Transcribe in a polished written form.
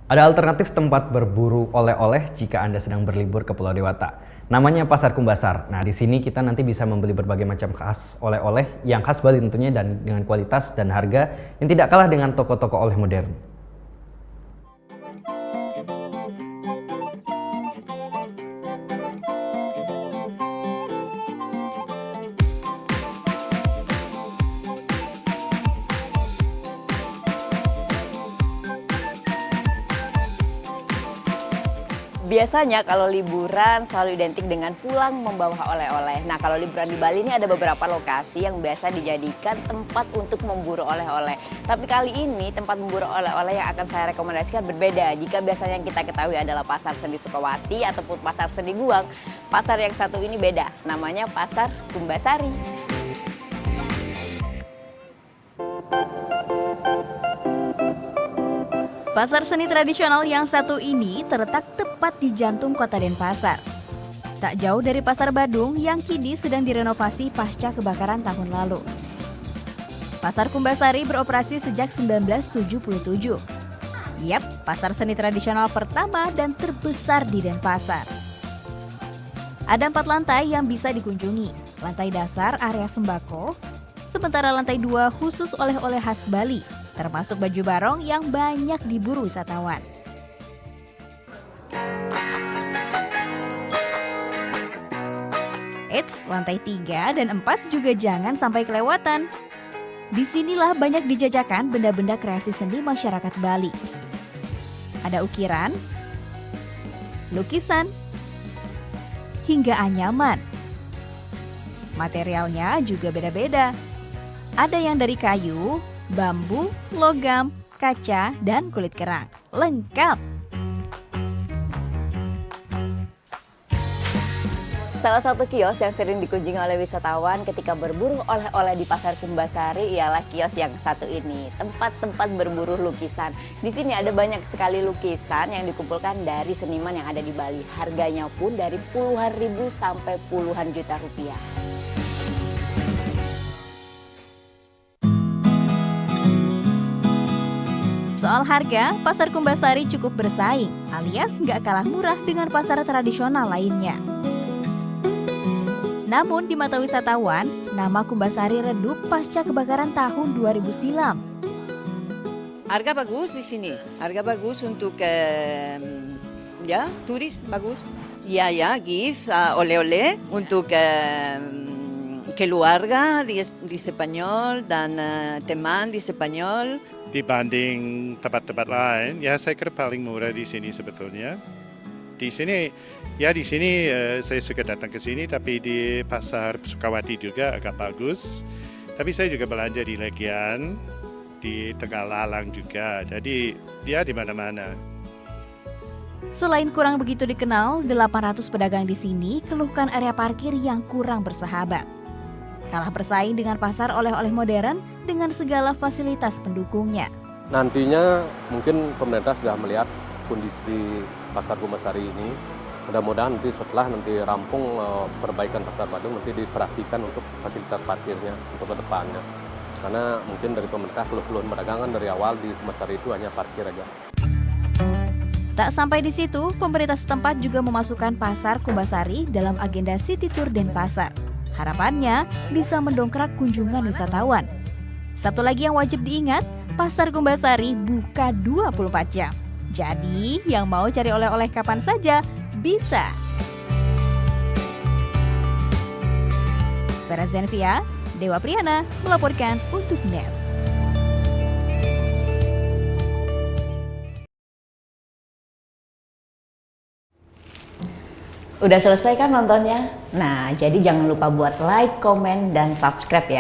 Ada alternatif tempat berburu oleh-oleh jika Anda sedang berlibur ke Pulau Dewata. Namanya Pasar Kumbasar. Nah, di sini kita nanti bisa membeli berbagai macam khas oleh-oleh yang khas Bali tentunya dan dengan kualitas dan harga yang tidak kalah dengan toko-toko oleh modern. Biasanya kalau liburan selalu identik dengan pulang membawa oleh-oleh. Nah, kalau liburan di Bali ini ada beberapa lokasi yang biasa dijadikan tempat untuk memburu oleh-oleh. Tapi kali ini tempat memburu oleh-oleh yang akan saya rekomendasikan berbeda. Jika biasanya yang kita ketahui adalah Pasar Seni Sukawati ataupun Pasar Seni Guang, pasar yang satu ini beda. Namanya Pasar Kumbasari. Pasar seni tradisional yang satu ini terletak tepat di jantung kota Denpasar. Tak jauh dari Pasar Badung yang kini sedang direnovasi pasca kebakaran tahun lalu. Pasar Kumbasari beroperasi sejak 1977. Yap, pasar seni tradisional pertama dan terbesar di Denpasar. Ada 4 lantai yang bisa dikunjungi. Lantai dasar area sembako, sementara lantai 2 khusus oleh-oleh khas Bali, termasuk baju barong yang banyak diburu wisatawan. Eits, lantai 3 dan 4 juga jangan sampai kelewatan. Disinilah banyak dijajakan benda-benda kreasi seni masyarakat Bali. Ada ukiran, lukisan, hingga anyaman. Materialnya juga beda-beda. Ada yang dari kayu, bambu, logam, kaca, dan kulit kerang. Lengkap! Salah satu kios yang sering dikunjungi oleh wisatawan ketika berburu oleh-oleh di Pasar Kumbasari ialah kios yang satu ini, tempat-tempat berburu lukisan. Di sini ada banyak sekali lukisan yang dikumpulkan dari seniman yang ada di Bali. Harganya pun dari puluhan ribu sampai puluhan juta rupiah. Soal harga, Pasar Kumbasari cukup bersaing, alias nggak kalah murah dengan pasar tradisional lainnya. Namun di mata wisatawan, nama Kumbasari redup pasca kebakaran tahun 2000 silam. Harga bagus di sini, harga bagus untuk ya turis bagus. Ya gift oleh-oleh untuk keluarga di Spanyol dan teman di Spanyol. Dibanding tempat-tempat lain, ya saya kira paling murah di sini sebetulnya. Di sini saya suka datang ke sini, tapi di Pasar Sukawati juga agak bagus. Tapi saya juga belanja di Legian, di Tegalalang juga. Jadi dia di mana-mana. Selain kurang begitu dikenal, 800 pedagang di sini keluhkan area parkir yang kurang bersahabat. Kalah bersaing dengan pasar oleh-oleh modern dengan segala fasilitas pendukungnya. Nantinya mungkin pemerintah sudah melihat kondisi Pasar Kumbasari ini. Mudah-mudahan nanti setelah rampung perbaikan Pasar Badung nanti diperhatikan untuk fasilitas parkirnya untuk ke depannya. Karena mungkin dari pemerintah keluhan perdagangan dari awal di Kumbasari itu hanya parkir aja. Tak sampai di situ, pemerintah setempat juga memasukkan Pasar Kumbasari dalam agenda City Tour Denpasar. Harapannya bisa mendongkrak kunjungan wisatawan. Satu lagi yang wajib diingat, Pasar Kumbasari buka 24 jam. Jadi, yang mau cari oleh-oleh kapan saja, bisa. Vera Zenvia, Dewa Priyana, melaporkan untuk NET. Udah selesai kan nontonnya? Nah, jadi jangan lupa buat like, komen, dan subscribe ya.